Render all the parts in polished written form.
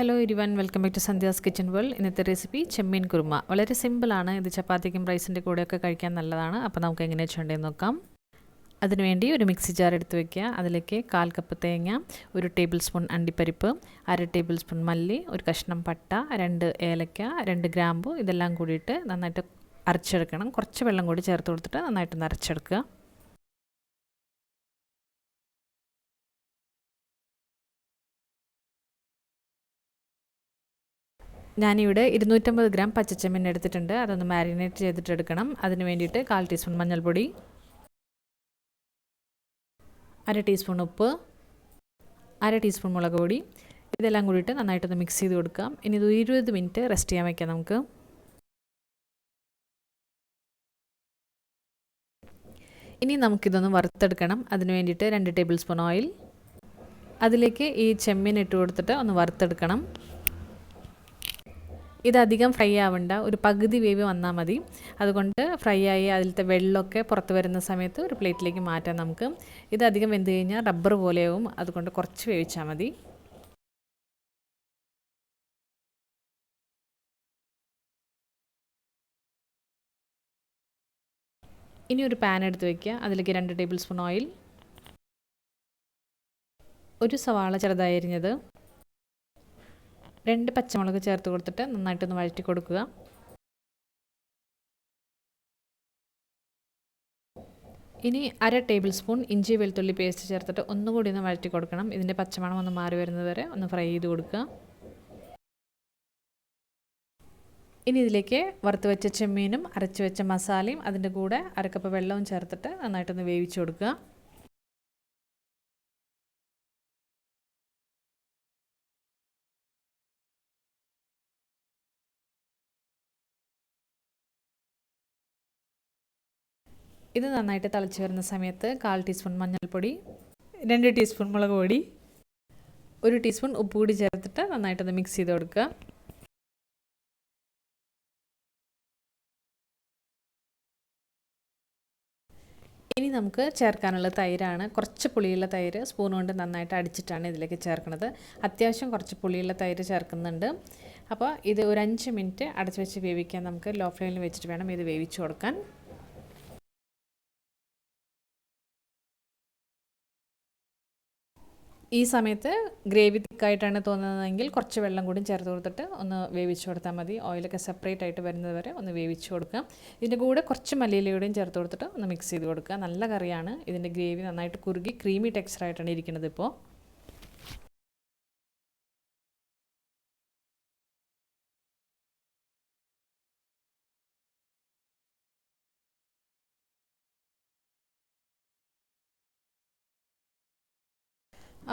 Hello everyone, welcome back to Sandhya's kitchen world. ഇന്നത്തെ recipe ചെമ്മീൻ കുറുമ. വളരെ സിമ്പിളാണ്. ഇത് ചപ്പാത്തിക്കും റൈസിൻ്റെ കൂടെയൊക്കെ കഴിക്കാൻ നല്ലതാണ്. അപ്പോൾ നമുക്ക് എങ്ങനെ ചെയ്യേണ്ടതെന്ന് നോക്കാം. അതിനുവേണ്ടി ഒരു മിക്സി ജാർ എടുത്ത് വയ്ക്കുക. അതിലേക്ക് 1/4 കപ്പ് തേങ്ങ, 1 ടേബിൾ സ്പൂൺ അണ്ടിപ്പരിപ്പ്, 1/2 ടേബിൾ സ്പൂൺ മല്ലി, ഒരു കഷ്ണം പട്ട, 2 ഏലക്ക, 2 ഗ്രാമ്പു, ഇതെല്ലാം കൂടിയിട്ട് നന്നായിട്ട് അരച്ചെടുക്കണം. കുറച്ച് വെള്ളം കൂടി ചേർത്ത് കൊടുത്തിട്ട് നന്നായിട്ടൊന്ന് അരച്ചെടുക്കുക. ഞാനിവിടെ 250 ഗ്രാം പച്ചച്ചെമ്മീൻ എടുത്തിട്ടുണ്ട്. അതൊന്ന് മാരിനേറ്റ് ചെയ്തിട്ടെടുക്കണം. അതിന് വേണ്ടിയിട്ട് 1/4 ടീസ്പൂൺ മഞ്ഞൾപ്പൊടി, 1/2 ടീസ്പൂൺ ഉപ്പ്, 1/2 ടീസ്പൂൺ മുളക് പൊടി, ഇതെല്ലാം കൂടിയിട്ട് നന്നായിട്ടൊന്ന് മിക്സ് ചെയ്ത് കൊടുക്കാം. ഇനി ഇത് 20 മിനിറ്റ് റെസ്റ്റ് ചെയ്യാൻ വയ്ക്കാം നമുക്ക്. ഇനി നമുക്കിതൊന്ന് വറുത്തെടുക്കണം. അതിന് വേണ്ടിയിട്ട് 2 ടേബിൾ സ്പൂൺ ഓയിൽ, അതിലേക്ക് ഈ ചെമ്മീൻ ഇട്ട് കൊടുത്തിട്ട് ഒന്ന് വറുത്തെടുക്കണം. ഇതധികം ഫ്രൈ ആവണ്ട, ഒരു പകുതി വേവ് വന്നാൽ മതി. അതുകൊണ്ട് ഫ്രൈ ആയി അതിലത്തെ വെള്ളമൊക്കെ പുറത്ത് വരുന്ന സമയത്ത് ഒരു പ്ലേറ്റിലേക്ക് മാറ്റാം നമുക്ക്. ഇതധികം വെന്ത് കഴിഞ്ഞാൽ റബ്ബർ പോലെയാവും, അതുകൊണ്ട് കുറച്ച് വേവിച്ചാൽ മതി. ഇനി ഒരു പാൻ എടുത്ത് വയ്ക്കുക. അതിലേക്ക് 2 ടേബിൾ സ്പൂൺ ഓയിൽ, ഒരു സവാള ചെറുതായി അരിഞ്ഞത്, 2 പച്ചമുളക് ചേർത്ത് കൊടുത്തിട്ട് നന്നായിട്ടൊന്ന് വഴറ്റി കൊടുക്കുക. ഇനി 1/2 ടേബിൾ സ്പൂൺ ഇഞ്ചി വെളുത്തുള്ളി പേസ്റ്റ് ചേർത്തിട്ട് ഒന്നുകൂടി ഒന്ന് വഴറ്റി കൊടുക്കണം. ഇതിൻ്റെ പച്ചമണം ഒന്ന് മാറി വരുന്നത് വരെ ഒന്ന് ഫ്രൈ ചെയ്ത് കൊടുക്കുക. ഇനി ഇതിലേക്ക് വറുത്ത് വെച്ച ചെമ്മീനും അരച്ച് വെച്ച മസാലയും അതിൻ്റെ കൂടെ 1/2 കപ്പ് വെള്ളവും ചേർത്തിട്ട് നന്നായിട്ടൊന്ന് വേവിച്ച് കൊടുക്കുക. ഇത് നന്നായിട്ട് തിളച്ച് വരുന്ന സമയത്ത് 1/4 ടീസ്പൂൺ മഞ്ഞൾപ്പൊടി, 2 ടീസ്പൂൺ മുളക് പൊടി, 1 ടീസ്പൂൺ ഉപ്പ് കൂടി ചേർത്തിട്ട് നന്നായിട്ടൊന്ന് മിക്സ് ചെയ്ത് കൊടുക്കുക. ഇനി നമുക്ക് ചേർക്കാനുള്ള തൈരാണ്. കുറച്ച് പുളിയുള്ള തൈര് സ്പൂൺ കൊണ്ട് നന്നായിട്ട് അടിച്ചിട്ടാണ് ഇതിലേക്ക് ചേർക്കുന്നത്. അത്യാവശ്യം കുറച്ച് പുളിയുള്ള തൈര് ചേർക്കുന്നുണ്ട്. അപ്പോൾ ഇത് ഒരു 5 മിനിറ്റ് അടച്ച് വെച്ച് വേവിക്കാൻ. നമുക്ക് ലോ ഫ്ലെയിമിൽ വെച്ചിട്ട് വേണം ഇത് വേവിച്ച് കൊടുക്കാൻ. ഈ സമയത്ത് ഗ്രേവി തിക്കായിട്ടാണ് തോന്നുന്നതെങ്കിൽ കുറച്ച് വെള്ളം കൂടി ചേർത്ത് കൊടുത്തിട്ട് ഒന്ന് വേവിച്ച് കൊടുത്താൽ മതി. ഓയിലൊക്കെ സെപ്പറേറ്റ് ആയിട്ട് വരുന്നത് വരെ ഒന്ന് വേവിച്ച് കൊടുക്കുക. ഇതിൻ്റെ കൂടെ കുറച്ച് മല്ലിയിലയും ചേർത്ത് കൊടുത്തിട്ട് ഒന്ന് മിക്സ് ചെയ്ത് കൊടുക്കുക. നല്ല കറിയാണ്. ഇതിൻ്റെ ഗ്രേവി നന്നായിട്ട് കുറുകി ക്രീമി ടെക്സ്ചറായിട്ടാണ് ഇരിക്കുന്നത് ഇപ്പോൾ.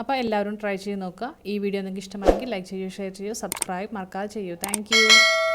അപ്പോൾ എല്ലാവരും ട്രൈ ചെയ്ത് നോക്കുക. ഈ വീഡിയോ നിങ്ങൾക്ക് ഇഷ്ടമായെങ്കിൽ ലൈക്ക് ചെയ്യൂ, ഷെയർ ചെയ്യൂ, സബ്സ്ക്രൈബ് മറക്കാതെ ചെയ്യൂ. താങ്ക്